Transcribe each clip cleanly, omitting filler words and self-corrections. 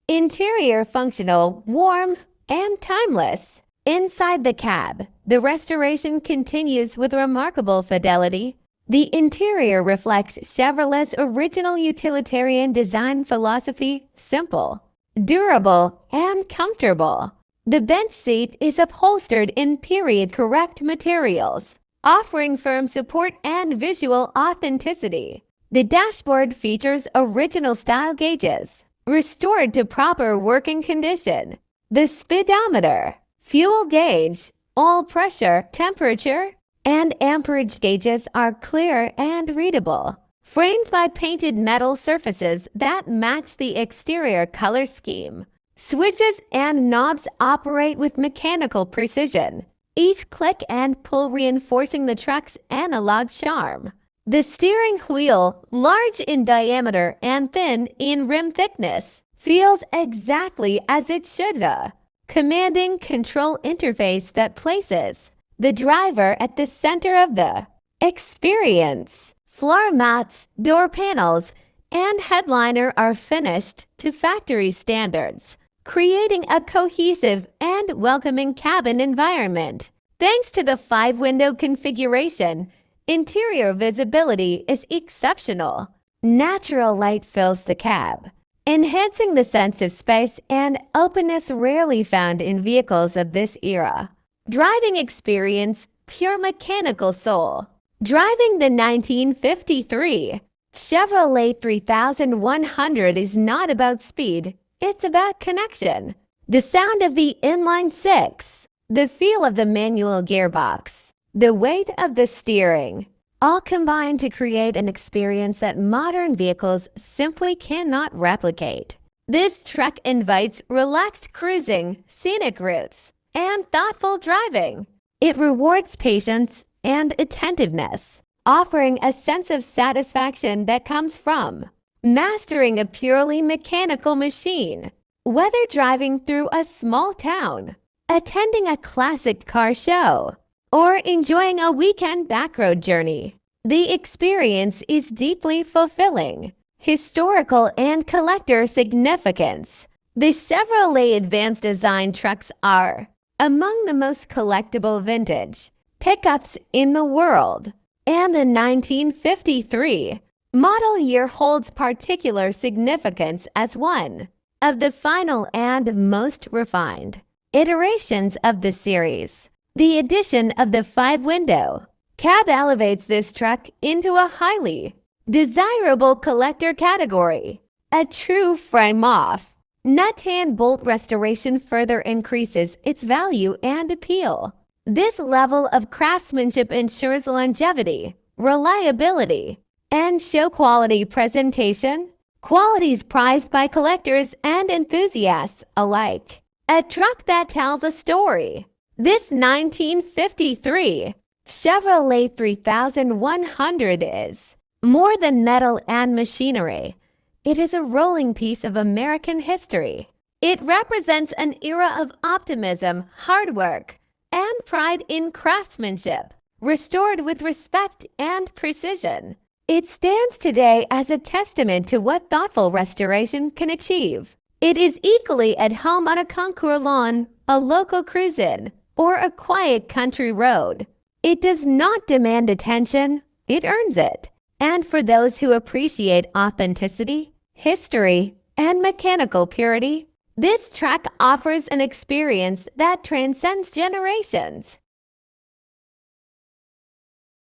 Interior functional, warm, and timeless. Inside the cab, the restoration continues with remarkable fidelity. The interior reflects Chevrolet's original utilitarian design philosophy: simple, durable, and comfortable. The bench seat is upholstered in period-correct materials, offering firm support and visual authenticity. The dashboard features original style gauges, restored to proper working condition. The speedometer, fuel gauge, oil pressure, temperature, and amperage gauges are clear and readable, framed by painted metal surfaces that match the exterior color scheme. Switches and knobs operate with mechanical precision, each click and pull reinforcing the truck's analog charm. The steering wheel, large in diameter and thin in rim thickness, feels exactly as it should. A commanding control interface that places the driver at the center of the experience. Floor mats, door panels, and headliner are finished to factory standards, creating a cohesive and welcoming cabin environment. Thanks to the 5-window configuration, interior visibility is exceptional. Natural light fills the cab, enhancing the sense of space and openness rarely found in vehicles of this era. Driving experience, pure mechanical soul. Driving the 1953 Chevrolet 3100 is not about speed, it's about connection. The sound of the inline 6, the feel of the manual gearbox, the weight of the steering, all combine to create an experience that modern vehicles simply cannot replicate. This truck invites relaxed cruising, scenic routes, and thoughtful driving. It rewards patience and attentiveness, offering a sense of satisfaction that comes from mastering a purely mechanical machine. Whether driving through a small town, attending a classic car show, or enjoying a weekend backroad journey, the experience is deeply fulfilling. Historical and collector significance. The Chevrolet Advanced Design trucks are among the most collectible vintage pickups in the world, and the 1953 model year holds particular significance as one of the final and most refined iterations of the series. The addition of the 5-window cab elevates this truck into a highly desirable collector category. A true frame-off nut and bolt restoration further increases its value and appeal. This level of craftsmanship ensures longevity, reliability, and show-quality presentation, qualities prized by collectors and enthusiasts alike. A truck that tells a story. This 1953 Chevrolet 3100 is more than metal and machinery. It is a rolling piece of American history. It represents an era of optimism, hard work, and pride in craftsmanship, restored with respect and precision. It stands today as a testament to what thoughtful restoration can achieve. It is equally at home on a concours lawn, a local cruise-in, or a quiet country road. It does not demand attention, it earns it. And for those who appreciate authenticity, history, and mechanical purity, this truck offers an experience that transcends generations.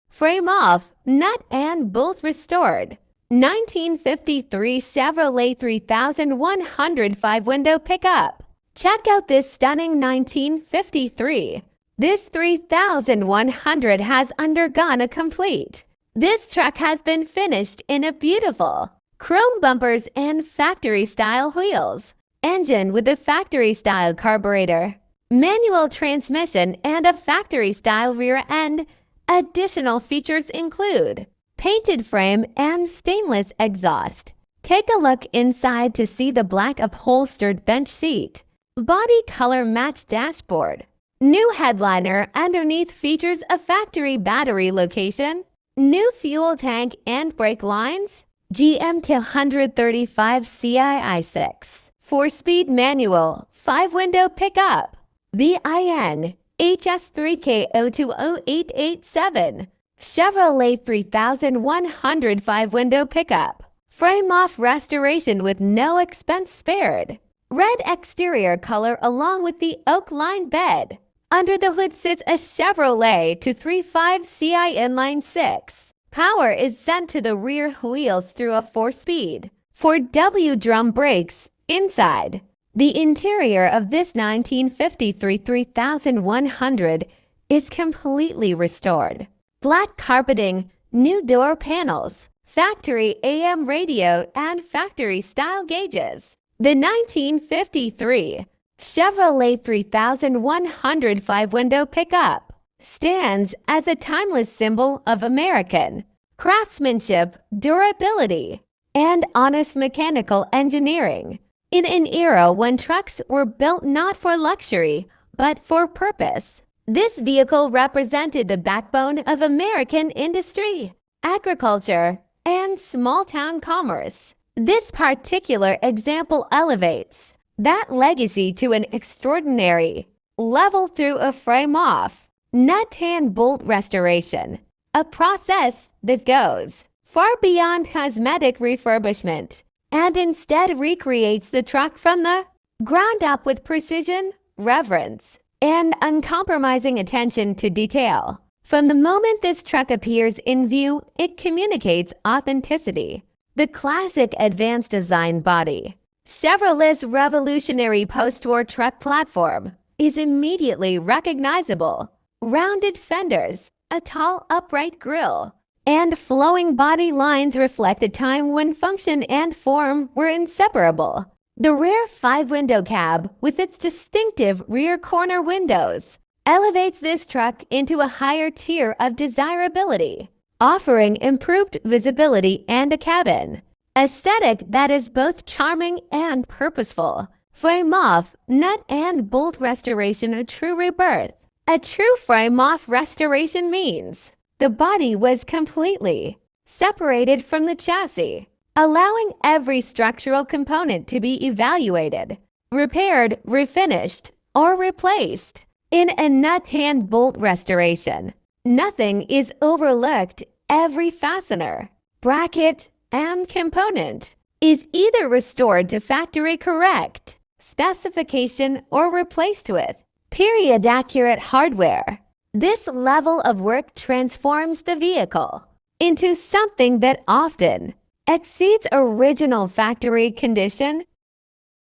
Frame off, nut and bolt restored. 1953 Chevrolet 3100 5-window pickup. Check out this stunning 1953. This 3100 has undergone a complete. This truck has been finished in a beautiful chrome bumpers and factory-style wheels, engine with a factory-style carburetor, manual transmission, and a factory-style rear end. Additional features include painted frame and stainless exhaust. Take a look inside to see the black upholstered bench seat, body color matched dashboard. New headliner underneath features a factory battery location, new fuel tank and brake lines, GM to 135 CII6, 4-speed manual, 5-window pickup. VIN HS3K020887. Chevrolet 3100 5-window pickup. Frame-off restoration with no expense spared. Red exterior color along with the oak-lined bed. Under the hood sits a Chevrolet 235 CI Inline 6. Power is sent to the rear wheels through a 4-speed. 4W drum brakes inside. The interior of this 1953 3100 is completely restored. Black carpeting, new door panels, factory AM radio, and factory style gauges. The 1953 Chevrolet 3100 5-window pickup stands as a timeless symbol of American craftsmanship, durability, and honest mechanical engineering. In an era when trucks were built not for luxury, but for purpose, this vehicle represented the backbone of American industry, agriculture, and small-town commerce. This particular example elevates that legacy to an extraordinary level through a frame-off, nut and bolt restoration, a process that goes far beyond cosmetic refurbishment and instead recreates the truck from the ground up with precision, reverence, and uncompromising attention to detail. From the moment this truck appears in view, it communicates authenticity. The classic advanced design body, Chevrolet's revolutionary post-war truck platform, is immediately recognizable. Rounded fenders, a tall upright grille, and flowing body lines reflect a time when function and form were inseparable. The rear 5-window cab, with its distinctive rear corner windows, elevates this truck into a higher tier of desirability, offering improved visibility and a cabin aesthetic that is both charming and purposeful. Frame-off, nut and bolt restoration, a true rebirth. A true frame-off restoration means the body was completely separated from the chassis, allowing every structural component to be evaluated, repaired, refinished, or replaced. In a nut and bolt restoration, nothing is overlooked. Every fastener, bracket, and component is either restored to factory correct specification or replaced with period-accurate hardware. This level of work transforms the vehicle into something that often exceeds original factory condition